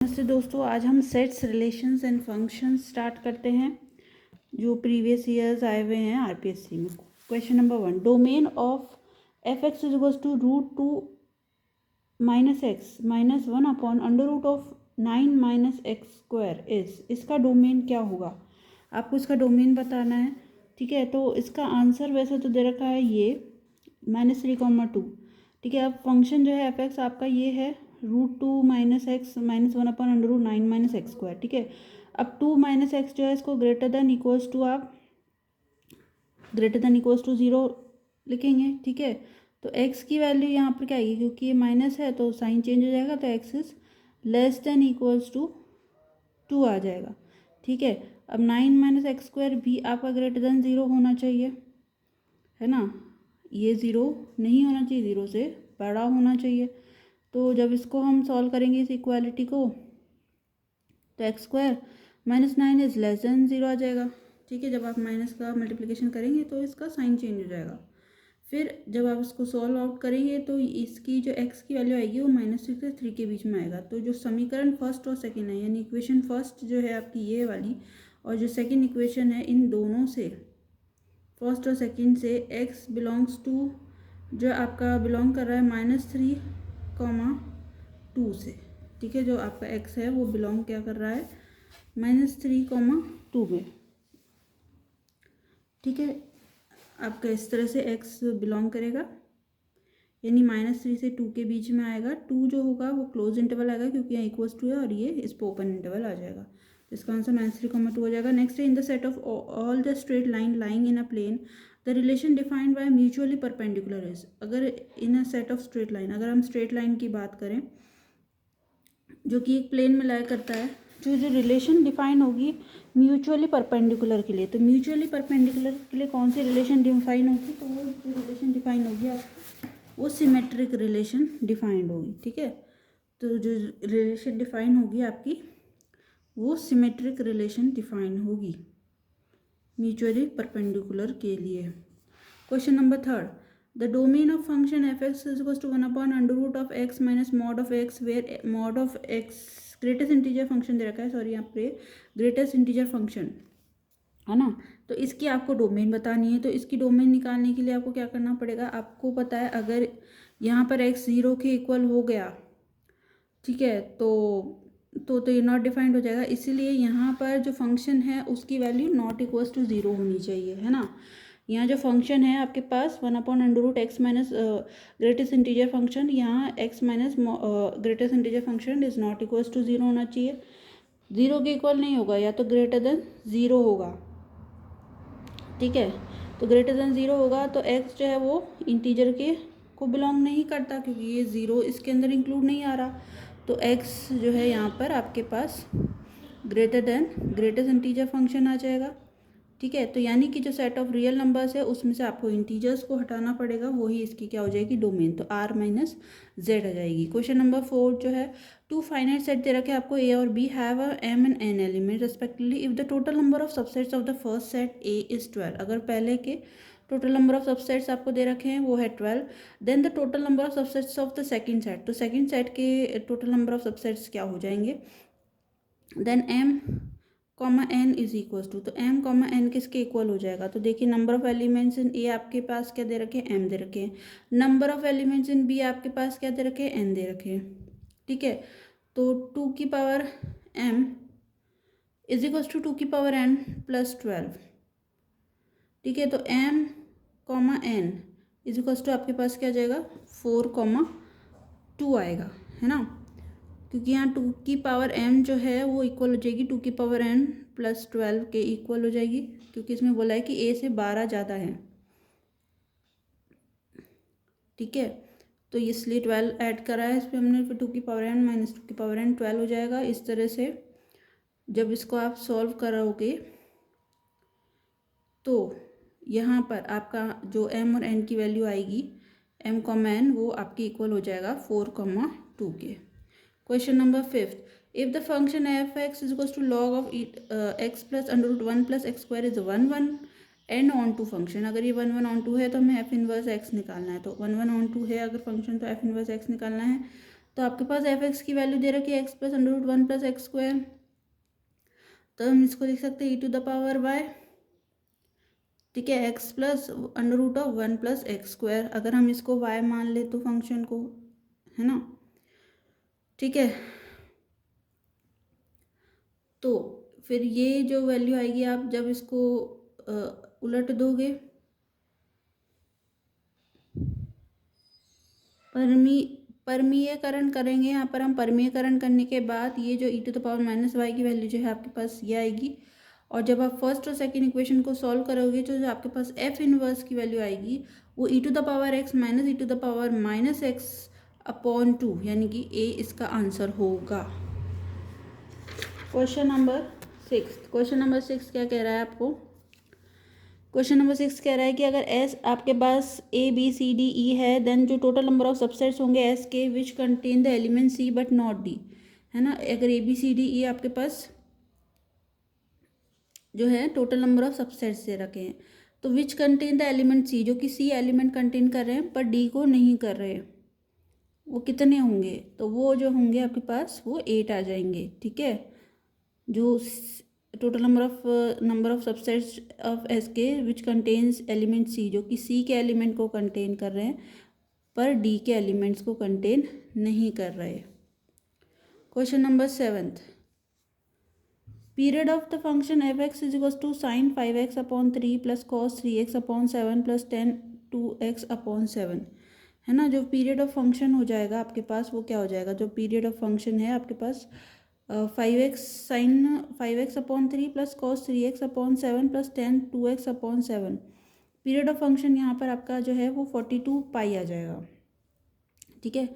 नमस्ते दोस्तों, आज हम sets, relations and functions start करते हैं जो प्रीवियस ईयर्स आए हुए हैं आरपीएससी में। Question number 1, domain of f x is equals to root two minus x minus one upon under root of 9 minus x square is. इसका domain क्या होगा, आपको इसका डोमेन बताना है। ठीक है, तो इसका आंसर वैसे तो दे रखा है ये -3,2। ठीक है, अब फंक्शन जो है एफ एक्स आपका ये है √2 minus x minus one upon under root 9 minus x square. ठीक है, अब 2 माइनस एक्स जो है इसको ग्रेटर देन इक्वल्स टू आप ग्रेटर देन इक्वल्स टू 0 लिखेंगे। ठीक है, तो x की वैल्यू यहाँ पर क्या आएगी, क्योंकि ये माइनस है तो साइन चेंज हो जाएगा, तो x is less than equals to 2 आ जाएगा। ठीक है, अब 9 माइनस एक्स स्क्वायर भी आपका ग्रेटर देन 0 होना चाहिए, है ना। ये 0 नहीं होना चाहिए, 0 से बड़ा होना चाहिए। तो जब इसको हम सॉल्व करेंगे इस इक्वालिटी को, तो x square minus 9 is less then 0 आ जाएगा। ठीक है, जब आप माइनस का मल्टीप्लिकेशन करेंगे तो इसका साइन चेंज हो जाएगा। फिर जब आप इसको सॉल्व आउट करेंगे तो इसकी जो x की वैल्यू आएगी वो -6 से 3 के बीच में आएगा। तो जो समीकरण फर्स्ट और सेकंड है, यानी इक्वेशन फर्स्ट जो है आपकी ये वाली, और जो सेकंड इक्वेशन है, इन दोनों से, फर्स्ट और सेकंड से x बिलोंग्स टू, जो आपका बिलोंग कर रहा है -3,2 से। ठीक है, जो आपका x है वो बिलोंग क्या कर रहा है -3,2 में। ठीक है, आपका इस तरह से x बिलोंग करेगा, यानी -3 से 2 के बीच में आएगा। 2 जो होगा वो क्लोज इंटरवल आएगा, क्योंकि यहाँ इक्वल्स टू है, और ये इस पर ओपन इंटरवल आ जाएगा। तो इसका आंसर -3,2 हो जाएगा। नेक्स्ट है, in the set of all the straight line lying in a plane the relation defined by mutually perpendicular is. अगर in a set of straight line, अगर हम स्ट्रेट लाइन की बात करें जो कि एक प्लेन में लाया करता है, जो रिलेशन डिफाइन होगी म्यूचुअली परपेंडिकुलर के लिए, तो म्यूचुअली परपेंडिकुलर के लिए कौन सी रिलेशन डिफाइन होगी, तो वो जो रिलेशन डिफाइन होगी वो सिमेट्रिक रिलेशन डिफाइंड होगी। ठीक है, तो जो रिलेशन डिफाइन होगी आपकी वो सिमेट्रिक रिलेशन डिफाइन होगी म्यूचुअली परपेंडिकुलर के लिए। Question number 3, the domain of function f x is equals to 1 upon under root of x minus mod of x, where mod of x greatest integer function दे रखा है, sorry यहाँ पे greatest integer function है ना। तो इसकी आपको डोमेन बतानी है। तो इसकी डोमेन निकालने के लिए आपको क्या करना पड़ेगा, आपको पता है अगर यहाँ पर x 0 के इक्वल हो गया, ठीक है, तो ये नॉट डिफाइंड हो जाएगा। इसीलिए यहाँ पर जो फंक्शन है उसकी वैल्यू नॉट इक्वल्स टू 0 होनी चाहिए, है ना। यहाँ जो फंक्शन है आपके पास 1 upon under root x minus greatest integer function, यहाँ x minus greatest integer function is not equals to 0 होना चाहिए। 0 के इक्वल नहीं होगा, या तो ग्रेटर देन 0 होगा। ठीक है, तो ग्रेटर देन 0 होगा तो x जो है वो इंटीजर के को बिलोंग नहीं करता, क्योंकि ये 0 इसके अंदर इंक्लूड नहीं आ रहा। तो x जो है यहाँ पर आपके पास greater than greatest integer function आ जाएगा। ठीक है, तो यानी कि जो सेट ऑफ रियल नंबर्स है उसमें से आपको इंटीजर्स को हटाना पड़ेगा, वही इसकी क्या हो जाएगी डोमेन, तो r माइनस जेड आ जाएगी। क्वेश्चन नंबर 4 जो है, टू फाइनाइट सेट दे रखे आपको a और b have a m and n element respectively if the total number of subsets of the first set a is 12। अगर पहले के टोटल नंबर ऑफ सबसेट्स आपको दे रखे हैं वो है 12, then the total number of subsets of the second set, तो second set के टोटल नंबर ऑफ सबसेट्स क्या हो जाएंगे, then m comma n is equal to, तो m कॉमा n किसके इक्वल हो जाएगा, तो देखिए number of elements in a आपके पास क्या दे रखे हैं, m दे रखे हैं। Number of elements in b आपके पास क्या दे रखे हैं, n दे रखे हैं। ठीक है, तो 2 की power m is equal to 2 की पावर n प्लस 12। ठीक है, तो m comma n is equal to आपके पास क्या जाएगा 4,2 आएगा, है ना, क्योंकि यहाँ 2 की पावर m जो है वो इक्वल हो जाएगी 2 की पावर n प्लस 12 के इक्वल हो जाएगी, क्योंकि इसमें बोला है कि a से 12 ज़्यादा है। ठीक है, तो इसलिए 12 ऐड करा है इस पर हमने, फिर 2 की पावर n माइनस 2 की पावर n 12 हो जाएगा। इस तरह से जब इसको आप सॉल्व करोगे तो यहाँ पर आपका जो m और n की वैल्यू आएगी, m कॉमा n वो आपकी इक्वल हो जाएगा 4,2 के। Question number 5, if the function f x is equals to log of x plus under root 1 plus x square is 1 and onto function, अगर ये 1 ऑन टू है तो हमें एफ इनवर्स एक्स निकालना है, तो 1 ऑन टू है अगर फंक्शन तो एफ इनवर्स एक्स निकालना है। तो आपके पास एफ एक्स की वैल्यू दे रखी है x plus under root one plus x square, तो हम इसको लिख सकते हैं e to the power y, ठीक है, x plus under root of one plus x square. अगर हम इसको वाई मान ले तो फंक्शन को, है ना, ठीक है। तो फिर ये जो वैल्यू आएगी आप जब इसको उलट दोगे, परमीयकरण करेंगे, यहाँ पर हम परमीयकरण करने के बाद ये जो e to the power minus y की वैल्यू जो है आपके पास ये आएगी। और जब आप फर्स्ट और सेकंड इक्वेशन को सॉल्व करोगे तो जो आपके पास एफ इनवर्स की वैल्यू आएगी वो e to the power x minus e to the power minus x upon two, यानी कि ए इसका आंसर होगा। क्वेश्चन नंबर 6, क्वेश्चन नंबर 6 क्या कह रहा है आपको? क्वेश्चन नंबर 6 कह रहा है कि अगर एस आपके पास A B C D E है, देन जो टोटल नंबर ऑफ सबसेट्स होंगे एस के which contain the element c but not d, है ना। अगर A B C D E आपके पास जो है टोटल नंबर ऑफ सबसेट्स दे रखे हैं, तो विच कंटेन द एलिमेंट सी, जो कि सी एलिमेंट कंटेन कर रहे हैं पर डी को नहीं कर रहे हैं, वो कितने होंगे? तो वो जो होंगे आपके पास वो 8 आ जाएंगे, ठीक है। जो total number of subsets of S के विच कंटेन्स एलिमेंट सी, जो कि सी के एलिमेंट को कंटेन कर रहे हैं पर डी के एलिमेंट्स को कंटेन नहीं कर रहे। Question number 7, period of the function f x is equal to sine 5x upon 3 plus cos 3x upon 7 plus tan 2x upon 7, है ना। जो पीरियड ऑफ फंक्शन हो जाएगा आपके पास वो क्या हो जाएगा? जो पीरियड ऑफ फंक्शन है आपके पास 5x sine 5x upon 3 plus cos 3x upon 7 plus tan 2x upon 7, period of function यहाँ पर आपका जो है वो 42 पाई आ जाएगा, ठीक है।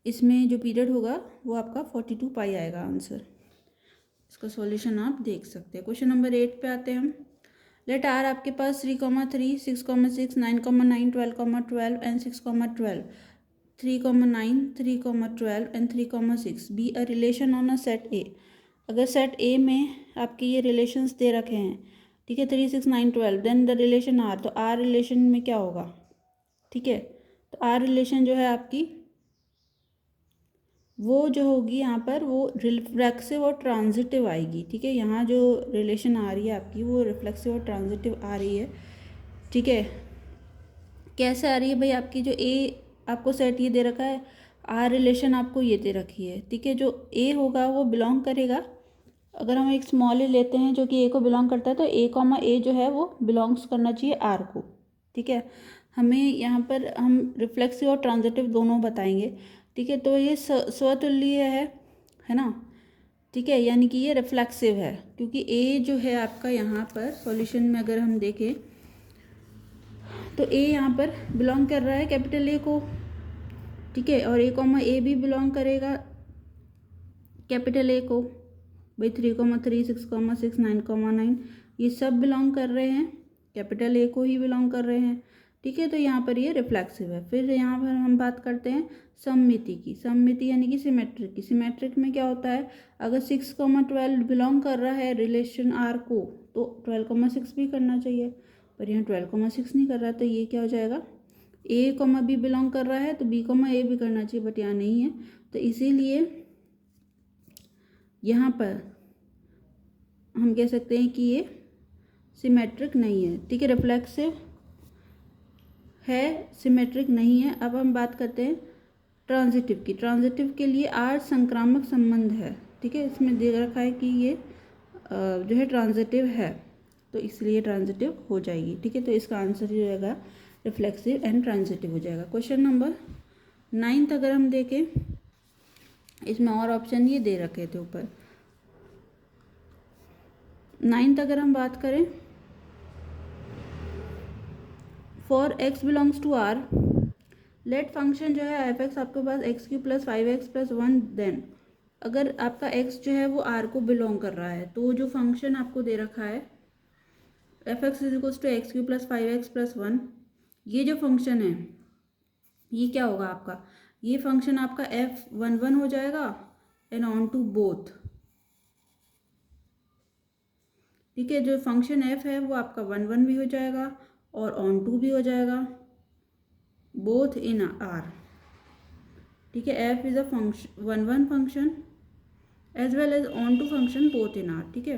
इसमें जो पीरियड होगा वो आपका 42 पाई आएगा आंसर। इसका सॉल्यूशन आप देख सकते हैं। क्वेश्चन नंबर 8 पे आते हैं हम। लेट आर आपके पास 3,3 6,6 9,9 12,12 and 6,12 3,9 3,12 and 3,6 be a relation on a set ए। अगर सेट ए में आपके ये रिलेशंस दे रखे हैं, ठीक है, 3 6 9 12, देन द रिलेशन आर, तो आर रिलेशन में क्या होगा, ठीक है। तो आर रिलेशन जो है आपकी वो जो होगी यहाँ पर वो रिफ्लेक्सिव और ट्रांजिटिव आएगी, ठीक है। यहाँ जो रिलेशन आ रही है आपकी वो रिफ्लेक्सिव और ट्रांजिटिव आ रही है, ठीक है। कैसे आ रही है भाई? आपकी जो ए आपको सेट ये दे रखा है, आर रिलेशन आपको ये दे रखी है, ठीक है। जो ए होगा वो बिलोंग करेगा, अगर हम एक स्मॉल ए लेते हैं जो कि ए को बिलोंग करता है, तो ए कॉमा ए जो है वो बिलोंग्स करना चाहिए आर को, ठीक है। हमें यहाँ पर हम रिफ्लेक्सिव और ट्रांजिटिव दोनों बताएंगे, ठीक है। तो ये स्वतुल्य है ना, ठीक है, यानी कि ये रिफ्लेक्सिव है, क्योंकि ए जो है आपका यहाँ पर सॉल्यूशन में अगर हम देखें तो ए यहाँ पर बिलोंग कर रहा है कैपिटल ए को, ठीक है। और ए कॉमा ए भी बिलोंग करेगा कैपिटल ए को, भाई 3,3 6,6 9,9 ये सब बिलोंग कर रहे हैं कैपिटल ए को ही बिलोंग कर रहे हैं, ठीक है। तो यहाँ पर ये रिफ्लेक्सिव है। फिर यहाँ पर हम बात करते हैं सममिति की। सममिति यानी कि सिमेट्रिक की। सिमेट्रिक में क्या होता है, अगर 6,12 बिलोंग कर रहा है रिलेशन आर को तो 12,6 भी करना चाहिए, पर यहाँ 12,6 नहीं कर रहा है, तो ये क्या हो जाएगा, ए कॉमा बी बिलोंग कर रहा है तो बी कॉमा ए भी करना चाहिए, बट यहाँ नहीं है, तो इसीलिए यहाँ पर हम कह सकते हैं कि ये सिमेट्रिक नहीं है, ठीक है। रिफ्लेक्सिव है, सिमेट्रिक नहीं है। अब हम बात करते हैं ट्रांजिटिव की। ट्रांजिटिव के लिए आर संक्रामक संबंध है, ठीक है। इसमें दे रखा है कि ये जो है ट्रांजिटिव है, तो इसलिए ट्रांजिटिव हो जाएगी, ठीक है। तो इसका आंसर जो रहेगा रिफ्लेक्सिव एंड ट्रांजिटिव हो जाएगा। क्वेश्चन नंबर 9 अगर हम देखें, इसमें और ऑप्शन ये दे रखे थे ऊपर। 9 अगर हम बात करें, for x belongs to R let function जो है एफ एक्स आपके पास x³ plus 5x plus 1, then अगर आपका x जो है वो r को बिलोंग कर रहा है, तो जो फंक्शन आपको दे रखा है f x is equals to x³ plus 5x plus 1, ये जो फंक्शन है ये क्या होगा आपका, ये फंक्शन आपका f11 हो जाएगा एंड ऑन टू बोथ, ठीक है। जो फंक्शन f है वो आपका 1 भी हो जाएगा और ऑन टू भी हो जाएगा, बोथ इन आर, ठीक है। F is a function one function as well as onto function both in R. ठीक है।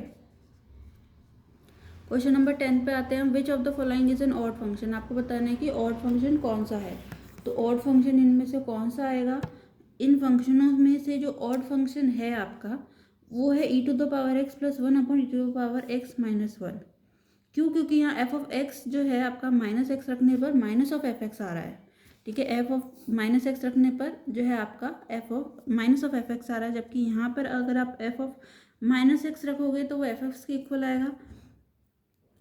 क्वेश्चन नंबर 10 पे आते हैं हम। Which of the following is an odd function. आपको बताना है कि ऑड फंक्शन कौन सा है। तो ऑड फंक्शन इनमें से कौन सा आएगा। इन फंक्शनों में से जो ऑड फंक्शन है आपका वो है e to the power x plus one upon e to the power x minus one. क्यों, क्योंकि यहाँ एफ ऑफ एक्स जो है आपका माइनस एक्स रखने पर माइनस ऑफ एफ एक्स आ रहा है। ठीक है। एफ ऑफ माइनस एक्स रखने पर जो है आपका f of minus of f x आ रहा है, जबकि यहाँ पर अगर आप एफ ऑफ माइनस एक्स रखोगे तो वो एफ एक्स के इक्वल आएगा।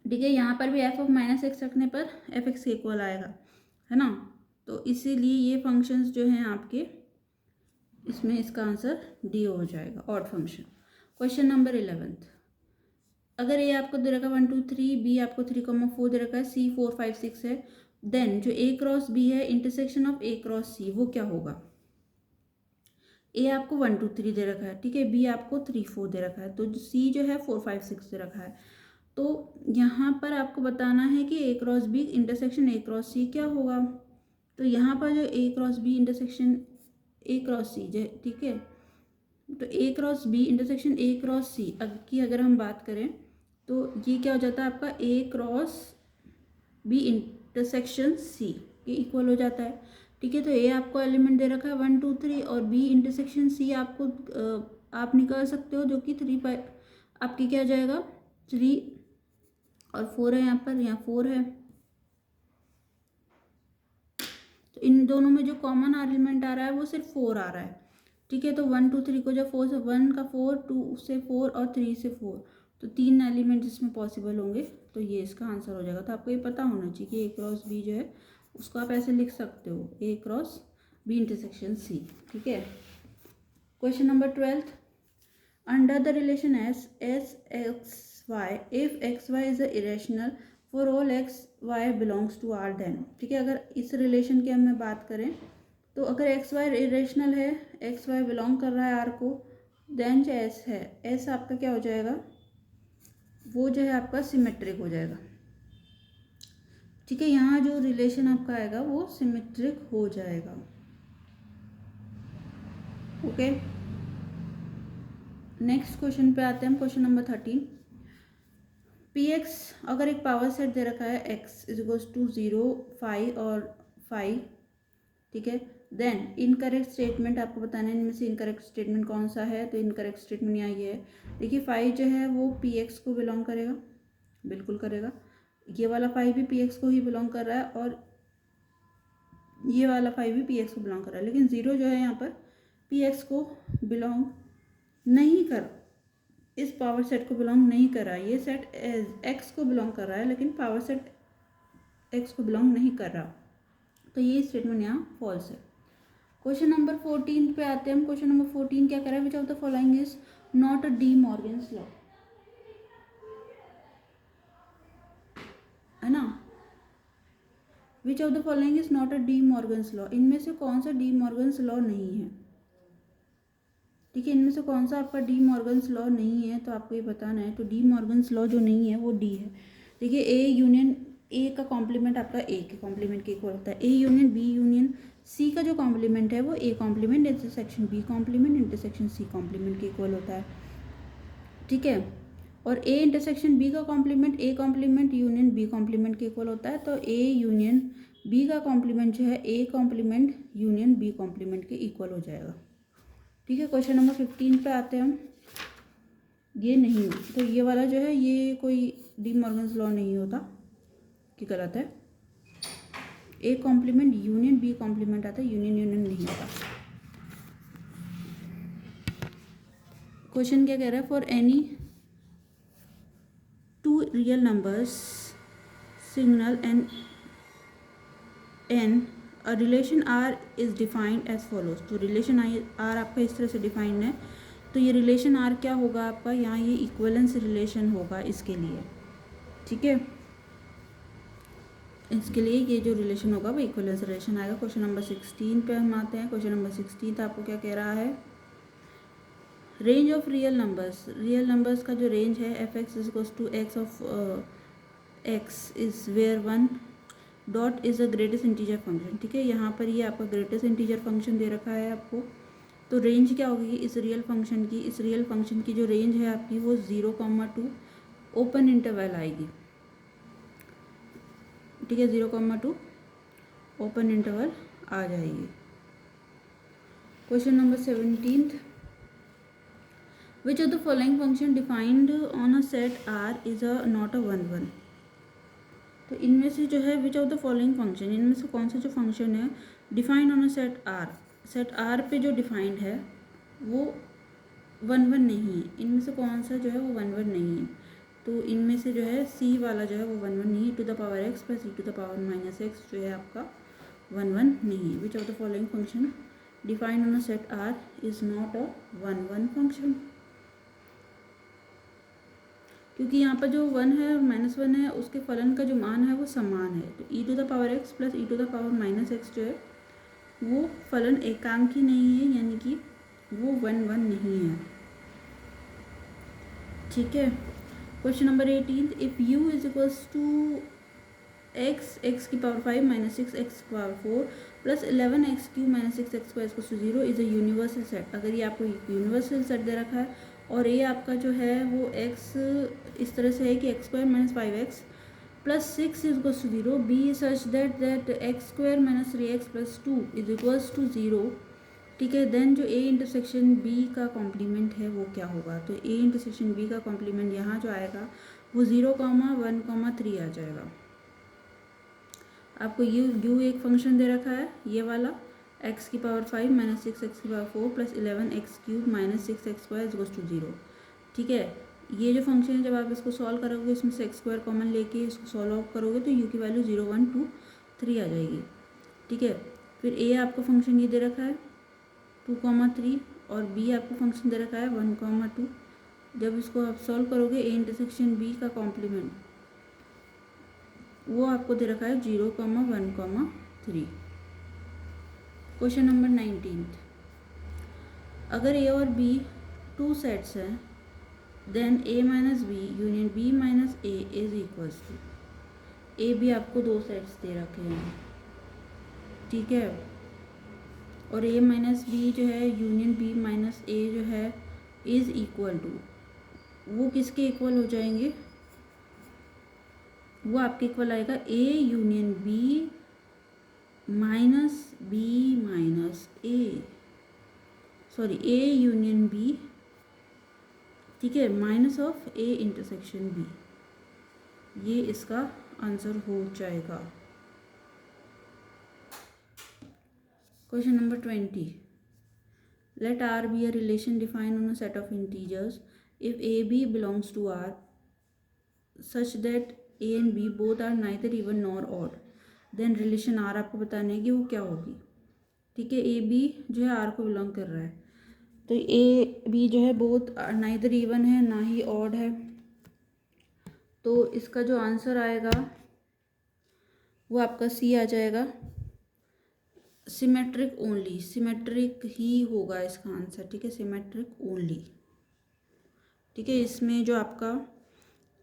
ठीक है। यहाँ पर भी एफ ऑफ माइनस एक्स रखने पर एफ एक्स के इक्वल आएगा, है ना। तो इसीलिए ये फंक्शंस जो हैं आपके, इसमें इसका आंसर डी हो जाएगा, ऑड फंक्शन। Question number 11। अगर ए आपको दे रखा है 1 2 3, बी आपको 3,4 दे रखा है, सी 4 5 6 है, देन जो ए क्रॉस बी है intersection of A cross C वो क्या होगा। ए आपको 1 2 3 दे रखा है, ठीक है। बी आपको 3 4 दे रखा है, तो सी जो है 4 5 6 दे रखा है। तो यहाँ पर आपको बताना है कि A cross B intersection A cross C क्या होगा। तो यहाँ पर जो A cross B intersection A cross C जो, ठीक है, तो A cross B intersection A cross C की अगर हम बात करें तो ये क्या हो जाता है आपका ए क्रॉस बी इंटरसेक्शन सी, ये इक्वल हो जाता है। ठीक है। तो ए आपको एलिमेंट दे रखा है 1 2 3 और बी इंटरसेक्शन सी आपको आप निकाल सकते हो, जो कि 3 5 आपकी क्या आ जाएगा 3 और 4 है, यहाँ पर यहाँ 4 है। तो इन दोनों में जो कॉमन एलिमेंट आ रहा है वो सिर्फ 4 आ रहा है। ठीक है। तो 1 2 3 को जब 4 से 1 का 4, 2 से 4 और 3 से 4, तो 3 एलिमेंट इसमें पॉसिबल होंगे, तो ये इसका आंसर हो जाएगा। तो आपको ये पता होना चाहिए कि ए क्रॉस बी जो है उसको आप ऐसे लिख सकते हो, A cross B intersection C. ठीक है। Question number 12। Under the relation S x y, if x y is irrational for all x y belongs to R, then. ठीक है। अगर इस रिलेशन की हमें बात करें तो अगर एक्स वाई इरेशनल है, एक्स वाई बिलोंग कर रहा है आर को, देन जो एस है, एस आपका क्या हो जाएगा, वो जो है आपका सिमेट्रिक हो जाएगा। ठीक है। यहाँ जो रिलेशन आपका आएगा वो सिमेट्रिक हो जाएगा। ओके। नेक्स्ट क्वेश्चन पे आते हैं हम। Question number 13। पी एक्स अगर एक पावर सेट दे रखा है एक्स इज इक्वल्स टू 0 5 और 5, ठीक है, देन इनकरेक्ट स्टेटमेंट आपको बताना है इनमें से इनकरेक्ट स्टेटमेंट कौन सा है। तो इनकरेक्ट स्टेटमेंट यहाँ ये है। देखिए 5 जो है वो पी एक्स को बिलोंग करेगा, बिल्कुल करेगा। ये वाला 5 भी पी एक्स को ही बिलोंग कर रहा है और ये वाला 5 भी पी एक्स को बिलोंग कर रहा है, लेकिन 0 जो है यहाँ पर पी एक्स को बिलोंग नहीं कर, इस पावर सेट को बिलोंग नहीं कर रहा है। ये सेट एक्स को बिलोंग कर रहा है लेकिन पावर सेट एक्स को बिलोंग नहीं कर रहा, तो ये स्टेटमेंट यहाँ फॉल्स है। क्वेश्चन नंबर 14 पे आते हैं हम। क्वेश्चन नंबर 14 क्या कर रहा है, which of the following is not a D Morgan's law, है ना। विच of the following is not a D Morgan's law, इनमें से कौन सा डी मॉर्गन्स लॉ नहीं है। ठीक है। इनमें से कौन सा आपका डी मॉर्गन्स लॉ नहीं है, तो आपको ये बताना है। तो डी मॉर्गन्स लॉ जो नहीं है वो डी है। देखिए ए यूनियन ए का कॉम्प्लीमेंट आपका ए के कॉम्प्लीमेंट के इक्वल होता है। A union B union C का जो कॉम्प्लीमेंट है वो A complement intersection B complement intersection C complement के इक्वल होता है। ठीक है। और ए इंटरसेक्शन बी का complement A complement union B complement के इक्वल होता है। तो ए यूनियन बी का कॉम्प्लीमेंट जो है A complement union B complement के इक्वल हो जाएगा। ठीक है। क्वेश्चन नंबर 15 पे आते हैं हम। ये नहीं, तो ये वाला जो है ये कोई डी मॉर्गन्स लॉ नहीं होता, कि गलत है। A complement union B complement आता है, यूनियन यूनियन नहीं होता। क्वेश्चन क्या कह रहा है, for any two real numbers signal an a relation R is defined as follows. तो रिलेशन आर आपका इस तरह से डिफाइंड है, तो ये रिलेशन आर क्या होगा आपका, यहाँ ये इक्वलेंस रिलेशन होगा इसके लिए। ठीक है। इसके लिए ये जो रिलेशन होगा वो इक्वलेंस रिलेशन आएगा। क्वेश्चन नंबर 16 पे हम आते हैं। क्वेश्चन नंबर 16 आपको क्या कह रहा है, रेंज ऑफ रियल नंबर्स का जो रेंज है f x is equals to x of x is where 1 dot is a greatest integer function, ठीक है। यहाँ पर ये आपका ग्रेटेस्ट इंटीजर फंक्शन दे रखा है आपको। तो रेंज क्या होगी इस रियल फंक्शन की, इस रियल फंक्शन की जो रेंज है आपकी वो 0,2 ओपन इंटरवल आएगी, ठीक है। 0,2 ओपन इंटरवल आ जाएगी। Question number 17, which of the following function defined on a set R is a not a 1 1। तो इनमें से जो है which of the following function, इनमें से कौन सा जो फंक्शन है defined on a set R पे जो डिफाइंड है वो 1 1 नहीं है। इनमें से कौन सा जो है वो 1 1 नहीं है। तो इनमें से जो है सी वाला जो है वो 1 1 नहीं है। To the power x plus e to the power minus x जो है आपका 1 1 नहीं है। Which of the following function defined on a set R is not a 1 1 function. क्योंकि यहाँ पर जो 1 है और -1 है उसके फलन का जो मान है वो समान है। तो e to the power x plus e to the power minus x जो है वो फलन एकांकी नहीं है, यानी कि वो 1 1 नहीं है, ठीक है। Question number 18, if u is equals to x की पावर 5 माइनस 6 एक्स की power 4 plus 11 x cube minus 6 x square equals to 0 is a universal set. अगर ये आपको यूनिवर्सल सेट दे रखा है और ये आपका जो है वो x इस तरह से है कि x square minus 5x plus 6 is equals to 0, B such that x square minus 3x plus 2 is equals to 0, ठीक है। देन जो ए इंटरसेक्शन बी का कॉम्प्लीमेंट है वो क्या होगा। तो ए इंटरसेक्शन बी का कॉम्प्लीमेंट यहाँ जो आएगा वो 0,1,3 आ जाएगा। आपको यू एक फंक्शन दे रखा है ये वाला, एक्स की पावर 5 माइनस 6 एक्स की power 4 plus 11 x cube minus 6 x square equals to 0, ठीक है। ये जो फंक्शन है जब आप इसको सॉल्व करोगे इसमें से एक्स स्क्वायर कॉमन लेके इसको सॉल्व आउट करोगे तो यू की वैल्यू 0 1 2 3 आ जाएगी, ठीक है। फिर ए आपका फंक्शन ये दे रखा है 2,3 और बी आपको फंक्शन दे रखा है 1,2। जब इसको आप सॉल्व करोगे ए इंटरसेक्शन बी का कॉम्प्लीमेंट वो आपको दे रखा है 0,1,3। क्वेश्चन नंबर 19, अगर ए और बी 2 सेट्स हैं then A minus B union B minus A is equals to, A B आपको 2 सेट्स दे रखे हैं, ठीक है। और ए माइनस बी जो है यूनियन बी माइनस ए जो है इज इक्वल टू, वो किसके इक्वल हो जाएंगे, वो आपके इक्वल आएगा A union B minus A, sorry A union B, ठीक है, minus of A intersection B. ये इसका आंसर हो जाएगा। Question number 20, let R be a relation defined on a set of integers if a b belongs to R such that a and b both are neither even nor odd, then relation R आपको बताने है कि वो क्या होगी, ठीक है। A B जो है R को बिलोंग कर रहा है, तो ए बी जो है बोथ नाइदर इवन है ना ही ऑड है, तो इसका जो आंसर आएगा वो आपका सी आ जाएगा, सिमेट्रिक ओनली, सिमेट्रिक ही होगा इसका आंसर, ठीक है, सिमेट्रिक ओनली, ठीक है। इसमें जो आपका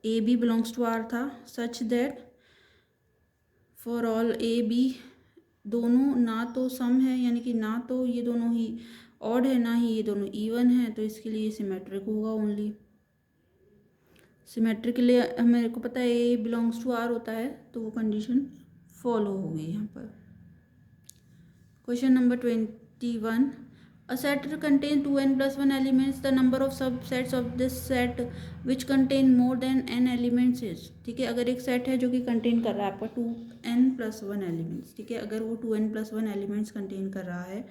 A B belongs to R था such that for all A B दोनों ना तो सम है, यानी कि ना तो ये दोनों ही ऑड है ना ही ये दोनों इवन है, तो इसके लिए सिमेट्रिक होगा ओनली। सिमेट्रिक के लिए मेरे को पता है ए बिलोंग्स टू आर होता है, तो वो कंडीशन फॉलो होगी यहाँ पर। Question number 21, a set contains 2n plus 1 elements, the number of subsets of this set which contain more than n elements is, ठीक है। अगर एक सेट है जो कि कंटेन कर रहा है आपका 2n plus 1 एलिमेंट्स, ठीक है, अगर वो 2n plus 1 एलिमेंट्स कंटेन कर रहा है,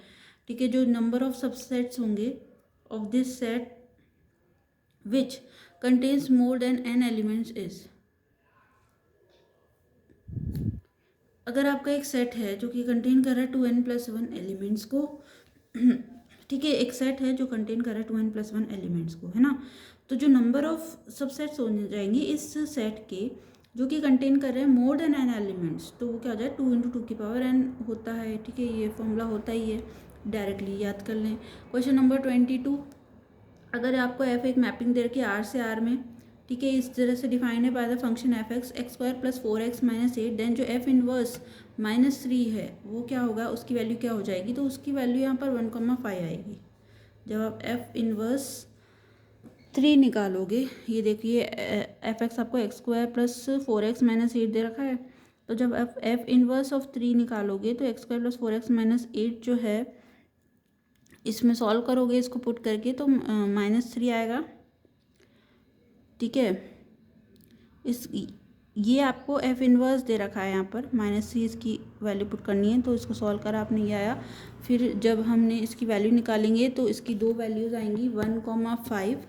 ठीक है, जो नंबर ऑफ सबसेट्स होंगे of this set which contains more than n elements is, अगर आपका एक सेट है जो कि कंटेन कर रहा है 2n plus 1 एलिमेंट्स को, ठीक है, एक सेट है जो कंटेन कर रहा है 2n plus 1 एलिमेंट्स को, है ना, तो जो नंबर ऑफ सबसेट्स होने जाएंगे इस सेट के जो कि कंटेन कर रहे हैं मोर देन n एलिमेंट्स, तो वो क्या हो जाए 2 × 2 की पावर n होता है, ठीक है, ये फॉर्मूला होता ही है, डायरेक्टली याद कर लें। क्वेश्चन नंबर 22, अगर आपको f एक मैपिंग दे रखी है R से R में ठीक है, इस तरह से डिफाइन है by the function f x x square plus 4x minus 8। Then जो एफ इनवर्स -3 है वो क्या होगा, उसकी वैल्यू क्या हो जाएगी, तो उसकी वैल्यू यहाँ पर 1,5 आएगी। जब आप एफ इनवर्स 3 निकालोगे, ये देखिए एफ एक्स आपको x square plus 4x minus 8 दे रखा है, तो जब आप एफ इनवर्स ऑफ 3 निकालोगे तो x square plus 4x minus 8 जो है इसमें सॉल्व करोगे, इसको पुट करके तो -3 आएगा। ठीक है, इस ये आपको एफ इनवर्स दे रखा है यहाँ पर, -3 इसकी वैल्यू पुट करनी है, तो इसको सॉल्व करा आपने, ये आया। फिर जब हमने इसकी वैल्यू निकालेंगे तो इसकी दो वैल्यूज़ आएंगी 1,5,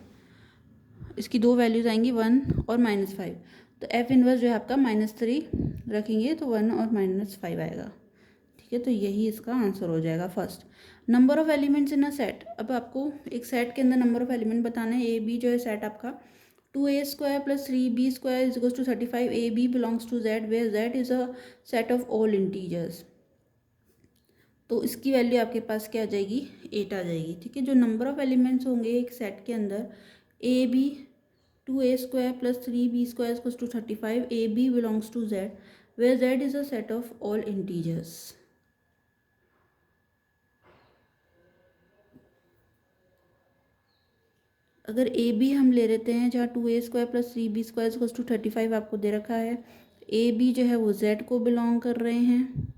इसकी दो वैल्यूज़ आएंगी 1 और -5। तो एफ इनवर्स जो है आपका -3 रखेंगे तो 1 और -5 आएगा। ठीक है, तो यही इसका आंसर हो जाएगा first. Number of elements in a set, अब आपको एक सेट के अंदर नंबर ऑफ एलिमेंट बताना है। ए बी जो है सेट आपका 2a² + 3b² = 35। A B belongs to Z where Z is a set of all integers. तो इसकी वैल्यू आपके पास क्या आ जाएगी, 8 आ जाएगी। ठीक है, जो नंबर ऑफ एलिमेंट्स होंगे एक सेट के अंदर, A B 2a² + 3b² = 35। A B belongs to Z where Z is a set of all integers. अगर ए बी हम ले लेते हैं, जहाँ 2a² + 3b² = 35 आपको दे रखा है, ए बी जो है वो जेड को बिलोंग कर रहे हैं।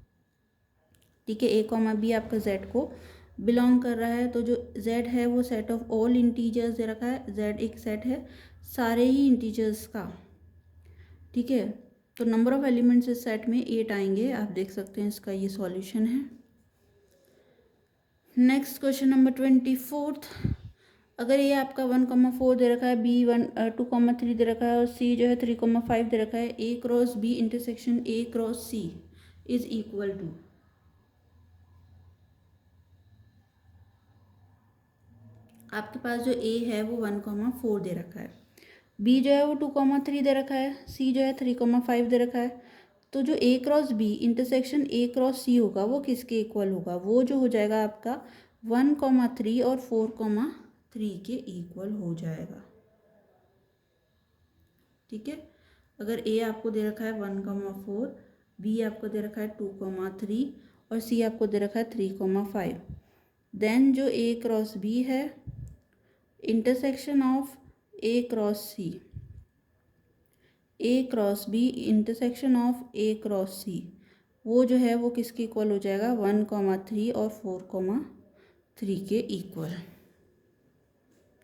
ठीक है, ए कॉमा बी आपका जेड को बिलोंग कर रहा है, तो जो जेड है वो सेट ऑफ ऑल इंटीजर्स दे रखा है। जेड एक सेट है सारे ही इंटीजर्स का। ठीक है, तो नंबर ऑफ एलिमेंट्स इस सेट में 8 आएंगे। आप देख सकते हैं इसका ये सॉल्यूशन है। Next question number 24। अगर ये आपका 1,4 दे रखा है, बी 2,3 दे रखा है और सी जो है 3,5 दे रखा है, A cross B intersection A cross C is equal to, आपके पास जो ए है वो 1,4 दे रखा है, बी जो है वो 2,3 दे रखा है, सी जो है 3,5 दे रखा है। तो जो A cross B intersection A cross C होगा वो किसके इक्वल होगा, वो जो हो जाएगा आपका 1,3 और 4,3 के इक्वल हो जाएगा। ठीक है, अगर ए आपको दे रखा है 1,4, बी आपको दे रखा है 2,3 और सी आपको दे रखा है 3,5, देन जो ए क्रॉस बी है intersection of A cross C, A cross B intersection of A cross C, वो जो है वो किसके इक्वल हो जाएगा, 1,3 और 4,3 के इक्वल।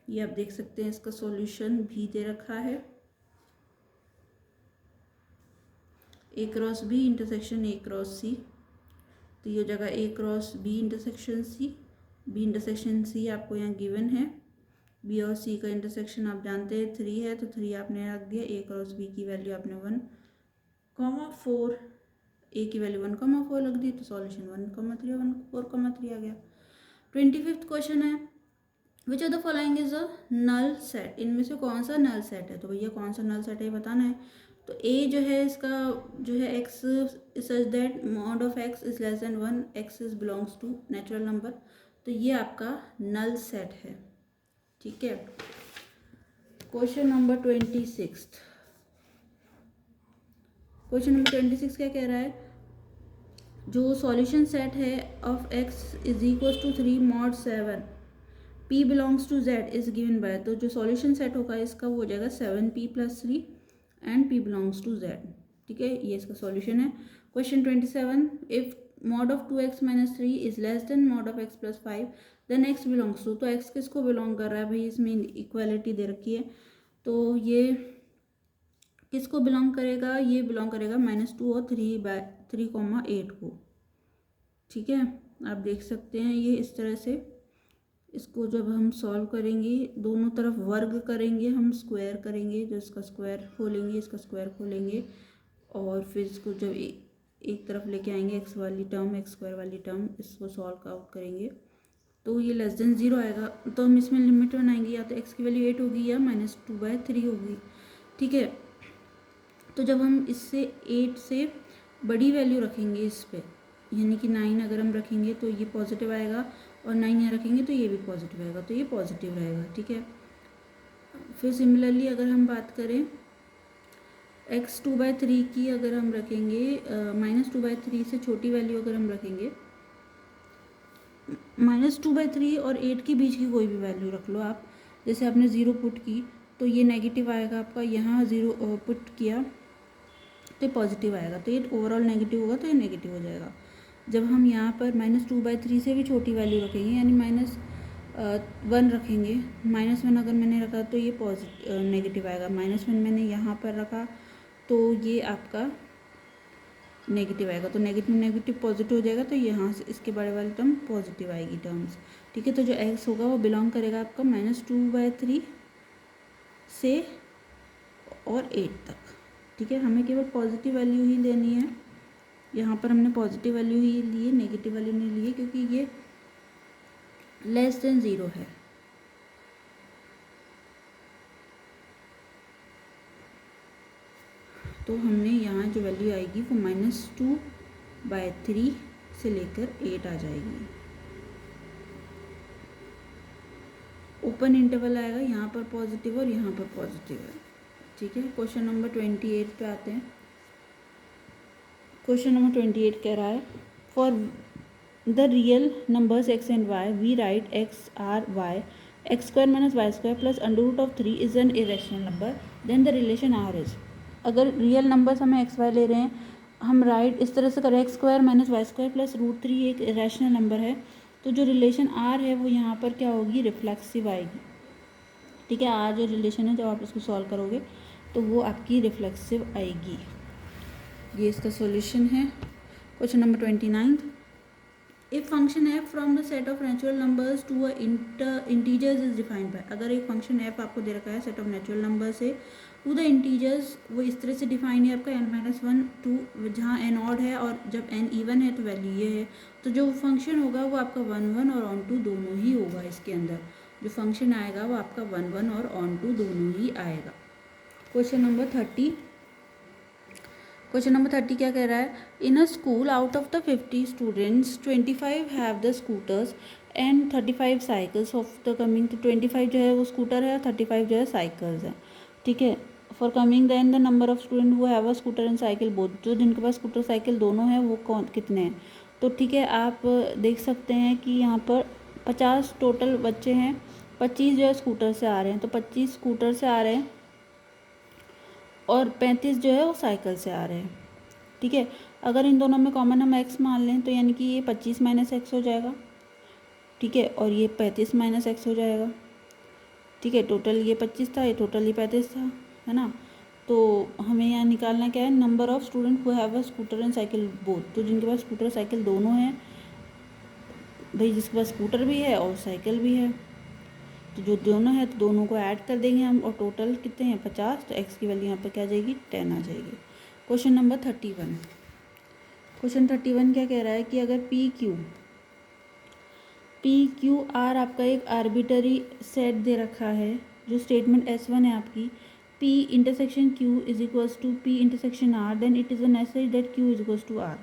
ये आप देख सकते हैं, इसका सॉल्यूशन भी दे रखा है। A cross B intersection A cross C, तो ये जगह A cross B intersection C, B intersection C आपको यहाँ गिवन है। बी और सी का इंटरसेक्शन आप जानते हैं 3 है, तो 3 आपने रख दिया। ए क्रॉस बी की वैल्यू आपने 1,4, ए की वैल्यू 1,4 लग दी, तो सॉल्यूशन 1,3 4,3 आ गया। 25वां क्वेश्चन है, which of the following is a null set, इनमें से कौन सा नल सेट है। तो भैया कौन सा नल सेट है ये बताना है। तो ए जो है इसका जो है x such that mod of x is less than 1, x is belongs to natural number, तो ये आपका नल सेट है। ठीक है, क्वेश्चन नंबर 26। क्वेश्चन नंबर 26 क्या कह रहा है, जो सॉल्यूशन सेट है of x is equal to 3 mod 7 P belongs to Z is given by, तो जो सॉल्यूशन सेट होगा इसका वो हो जाएगा 7P + 3 and P belongs to Z। ठीक है, ये इसका सॉल्यूशन है। Question 27, if mod of 2x - 3 is less than mod of x + 5 then x belongs to, तो x किसको बिलोंग कर रहा है भाई, इसमें इक्वालिटी दे रखी है, तो ये किसको बिलोंग करेगा, ये बिलोंग करेगा -2 और 3,8 को। ठीक है, आप देख सकते हैं ये इस तरह से। इसको जब हम सॉल्व करेंगे, दोनों तरफ वर्ग करेंगे, हम स्क्वायर करेंगे, जो इसका स्क्वायर खोलेंगे इसका स्क्वायर खोलेंगे, और फिर इसको जब एक तरफ लेके आएंगे एक्स वाली टर्म, एक्स स्क्वायर वाली टर्म, इसको सॉल्व आउट करेंगे तो ये लेस देन 0 आएगा। तो हम इसमें लिमिट बनाएंगे, या तो एक्स की वैल्यू 8 होगी या -2/3 होगी। ठीक है, तो जब हम इससे 8 से बड़ी वैल्यू रखेंगे इस पर, यानी कि 9 अगर हम रखेंगे तो ये पॉजिटिव आएगा, और 9 यहाँ रखेंगे तो ये भी पॉजिटिव आएगा, तो ये पॉजिटिव रहेगा। ठीक है, फिर सिमिलरली अगर हम बात करें x2/3 की, अगर हम रखेंगे -2/3 से छोटी वैल्यू अगर हम रखेंगे, -2/3 और 8 के बीच की कोई भी वैल्यू रख लो आप, जैसे आपने 0 पुट की तो ये नेगेटिव आएगा आपका, यहाँ 0 पुट किया तो पॉजिटिव आएगा, तो ये ओवरऑल नेगेटिव होगा, तो ये नेगेटिव हो जाएगा। जब हम यहाँ पर -2/3 से भी छोटी वैल्यू रखेंगे, यानी -1 रखेंगे, -1 अगर मैंने रखा तो ये नेगेटिव आएगा, -1 मैंने यहाँ पर रखा तो ये आपका नेगेटिव आएगा, तो नेगेटिव नेगेटिव पॉजिटिव हो जाएगा, तो यहाँ से इसके बड़े वाली टर्म पॉजिटिव आएगी टर्म्स। ठीक है, तो जो x होगा वो बिलोंग करेगा आपका -2/3 से और 8 तक। ठीक है, हमें केवल पॉजिटिव वैल्यू ही लेनी है, यहाँ पर हमने पॉजिटिव वैल्यू ही ली है, नेगेटिव वैल्यू नहीं ली है, क्योंकि ये <0 है। तो हमने यहाँ जो वैल्यू आएगी वो -2/3 से लेकर 8 आ जाएगी। ओपन इंटरवल आएगा, यहाँ पर पॉजिटिव और यहाँ पर पॉजिटिव है। ठीक है, क्वेश्चन नंबर 28 पे आते हैं। क्वेश्चन नंबर 28 कह रहा है, for the real numbers x and y we write x R y, x² - y² plus √3 is an irrational number, then the relation r is. अगर रियल नंबर्स हमें x y ले रहे हैं, हम राइट इस तरह से करें, x² - y² प्लस √3 एक इरेशनल नंबर है, तो जो रिलेशन r है वो यहाँ पर क्या होगी, रिफ्लेक्सिव आएगी। ठीक है, r जो रिलेशन है जब आप इसको सॉल्व करोगे तो वो आपकी रिफ्लेक्सिव आएगी। ये इसका सॉल्यूशन है। Question number 29, if function f from the set of natural numbers to integers is defined by. अगर एक फंक्शन f आपको दे रखा है सेट ऑफ नेचुरल नंबर से टू द इंटीजर्स, वो इस तरह से डिफाइन है आपका n-1 टू, जहाँ n ऑड है और जब n इवन है तो वैल्यू ये है, तो जो फंक्शन होगा वो आपका 1 और ऑन टू दोनों ही होगा। इसके अंदर जो फंक्शन आएगा वो आपका 1 और ऑन टू दोनों ही आएगा। क्वेश्चन नंबर 30, क्वेश्चन नंबर 30 क्या कह रहा है, in a school out of the 50 students 25 have the scooters and 35 cycles of the coming, तो 25 जो है वो स्कूटर है और 35 जो है साइकिल्स हैं। ठीक है, for coming then the number of student who have a scooter and cycle both, जो जिनके पास स्कूटर साइकिल दोनों हैं वो कितने हैं। तो ठीक है, आप देख सकते हैं कि यहाँ पर 50 टोटल बच्चे हैं, 25 जो है स्कूटर से आ रहे हैं, तो 25 स्कूटर से आ रहे हैं और 35 जो है वो साइकिल से आ रहे हैं। ठीक है, अगर इन दोनों में कॉमन हम x मान लें तो यानी कि ये 25 - x हो जाएगा। ठीक है, और ये 35 - x हो जाएगा। ठीक है, टोटल ये 25 था, ये टोटल ये 35 था, है ना। तो हमें यहाँ निकालना क्या है, number of student who have a scooter and cycle both, तो जिनके पास स्कूटर साइकिल दोनों हैं, भाई जिसके पास स्कूटर भी है और साइकिल भी है, तो जो दोनों है तो दोनों को ऐड कर देंगे हम, और टोटल कितने हैं 50, तो x की वैल्यू यहाँ पर क्या आ जाएगी 10 आ जाएगी। क्वेश्चन नंबर 31, क्वेश्चन 31 क्या कह रहा है कि अगर पी क्यू आर आपका एक आर्बिटरी सेट दे रखा है, जो स्टेटमेंट S1 है आपकी, P intersection Q is equals to P intersection R, then it is necessary that Q is equals to R।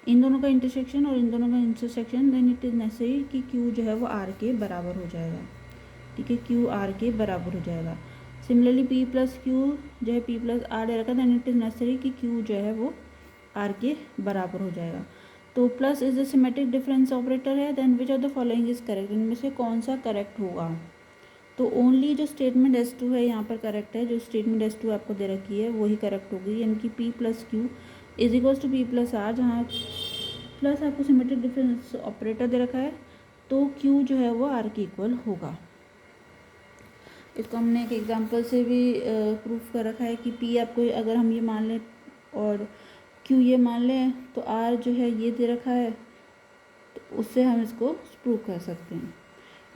इन दोनों का इंटरसेक्शन और इन दोनों का intersection, then it is necessary कि Q जो है वो R के बराबर हो जाएगा। ठीक है, Q R के बराबर हो जाएगा। सिमिलरली P प्लस Q जो है P प्लस R दे रखा है, देन इट इज़ नेसेसरी कि Q जो है वो R के बराबर हो जाएगा। तो plus is the symmetric difference operator है, then which of the following is correct, इनमें से कौन सा करेक्ट होगा। तो ओनली जो स्टेटमेंट S2 है यहाँ पर करेक्ट है, जो स्टेटमेंट S2 आपको दे रखी है वही करेक्ट होगी, यानी कि P plus Q is equals to P plus R, जहाँ प्लस आपको सिमेट्रिक डिफरेंस ऑपरेटर दे रखा है, तो Q जो है वो R के इक्वल होगा। इसको हमने एक एग्जांपल से भी प्रूफ कर रखा है कि P आपको अगर हम ये मान लें और Q ये मान लें, तो R जो है ये दे रखा है, तो उससे हम इसको प्रूव कर सकते हैं।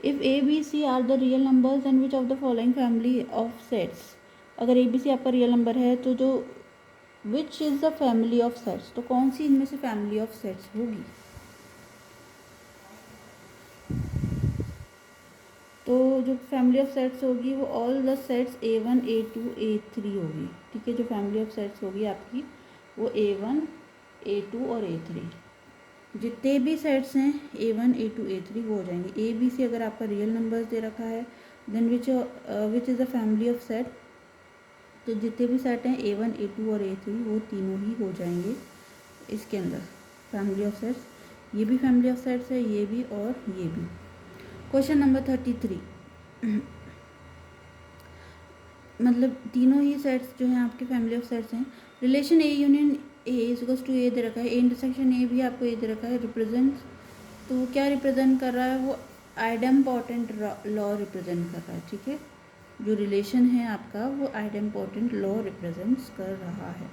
If A B C are the real numbers then which of the following family of sets, अगर A B C आपका रियल नंबर है तो जो which is the family of sets, तो कौन सी इनमें से फैमिली ऑफ सेट्स होगी। तो जो फैमिली ऑफ सेट्स होगी वो all the sets A1 A2 A3 होगी। ठीक है, जो फैमिली ऑफ सेट्स होगी आपकी वो A1 A2 और A3, जितने भी सेट्स हैं A1 A2 A3 वो हो जाएंगे। A B C अगर आपका रियल नंबर्स दे रखा है then which is the family of set, तो जितने भी सेट हैं A1 A2 और A3 वो तीनों ही हो जाएंगे इसके अंदर फैमिली ऑफ सेट्स। ये भी फैमिली ऑफ सेट्स है, ये भी और ये भी। क्वेश्चन नंबर 33, मतलब तीनों ही सेट्स जो हैं आपके फैमिली ऑफ सेट्स हैं। Relation A union A equals to A दे रखा है, A इंटरसेक्शन A भी आपको A दे रखा है, रिप्रेजेंट, तो वो क्या रिप्रेजेंट कर रहा है, वो आइडेम्पोर्टेंट लॉ रिप्रेजेंट कर रहा है, ठीक है। जो रिलेशन है आपका वो आइडेम्पोर्टेंट लॉ रिप्रेजेंट्स कर रहा है,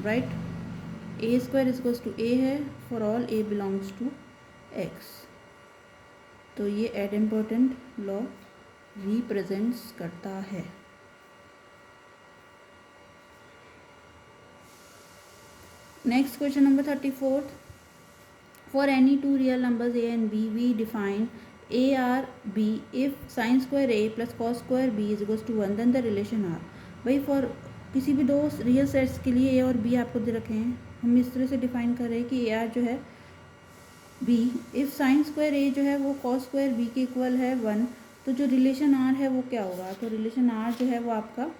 right. A square equals to A है for all A belongs to X, तो ये आइडेम्पोर्टेंट लॉ रिप्रेजेंट्स करता है। Next question number 34, for any two real numbers A and B we define A R B if sine square A plus cos square B is equals to 1 then the relation R। भाई for किसी भी दो real sets के लिए A और B आपको दे रखे हैं, हम इस तरह से डिफाइन कर रहे हैं कि AR जो है B if sine square A जो है वो कॉस स्क्वायर B के इक्वल है 1, तो जो रिलेशन R है वो क्या होगा, तो रिलेशन R जो है वो आपका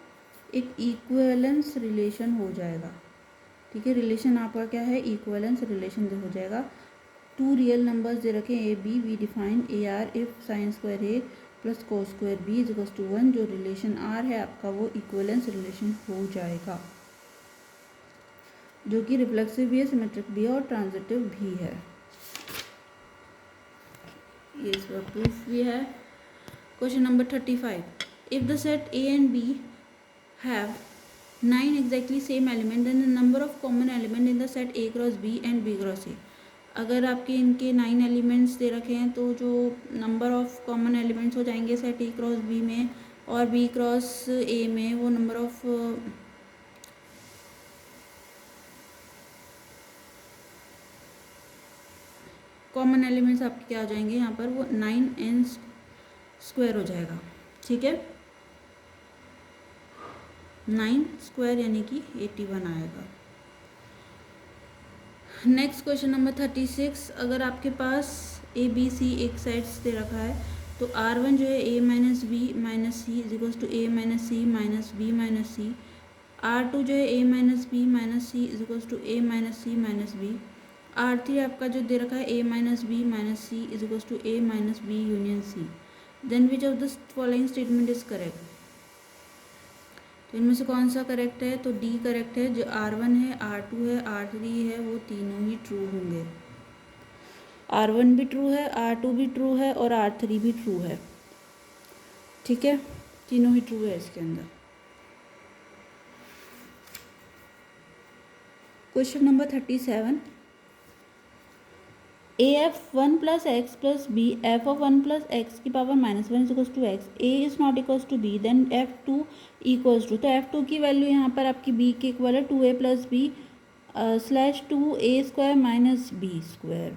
एक इक्विवेलेंस रिलेशन हो जाएगा, ठीक है। रिलेशन आपका क्या है, इक्विवेलेंस रिलेशन हो जाएगा। टू रियल नंबर्स दे रखे A B, we define AR if sine square A plus cos square B is equals to 1, जो रिलेशन R है आपका वो इक्विवेलेंस रिलेशन हो जाएगा, जो कि रिफ्लेक्सिव भी है, सिमेट्रिक भी है और ट्रांजिटिव भी है। ये इसका प्रूफ भी है। Question number 35, if the set A and B have 9 exactly same element then the number of common element in the set A cross B and B cross A। अगर आपके इनके 9 एलिमेंट्स दे रखे हैं तो जो number of common elements हो जाएंगे set A cross B में और B क्रॉस A में, वो नंबर ऑफ कॉमन एलिमेंट्स आपके क्या हो जाएंगे यहाँ पर, वो 9n स्क्वायर हो जाएगा, ठीक है। 9 स्क्वायर यानी कि 81 आएगा। नेक्स्ट क्वेश्चन नंबर 36, अगर आपके पास A B C एक सेट्स दे रखा है तो R1 जो है A minus B minus C is equals to A minus C minus B minus C, R2 जो है A minus B minus C is equals to A minus C minus B, R3 आपका जो दे रखा है A minus B minus C is equals to A minus B union C, then which of the following statement is correct. तो इनमें से कौन सा करेक्ट है, तो डी करेक्ट है। जो R1 है, R2 है, R3 है, वो तीनों ही ट्रू होंगे। R1 भी ट्रू है, R2 भी ट्रू है और R3 भी ट्रू है, ठीक है, तीनों ही ट्रू है इसके अंदर। Question number 37, AF1 plus x plus B F of 1 plus x की power minus 1 is equals to x, A is not equals to B, then F2 equals to, तो F2 की वैल्यू यहाँ पर आपकी B के इक्वल है 2a plus B slash 2a square minus B square.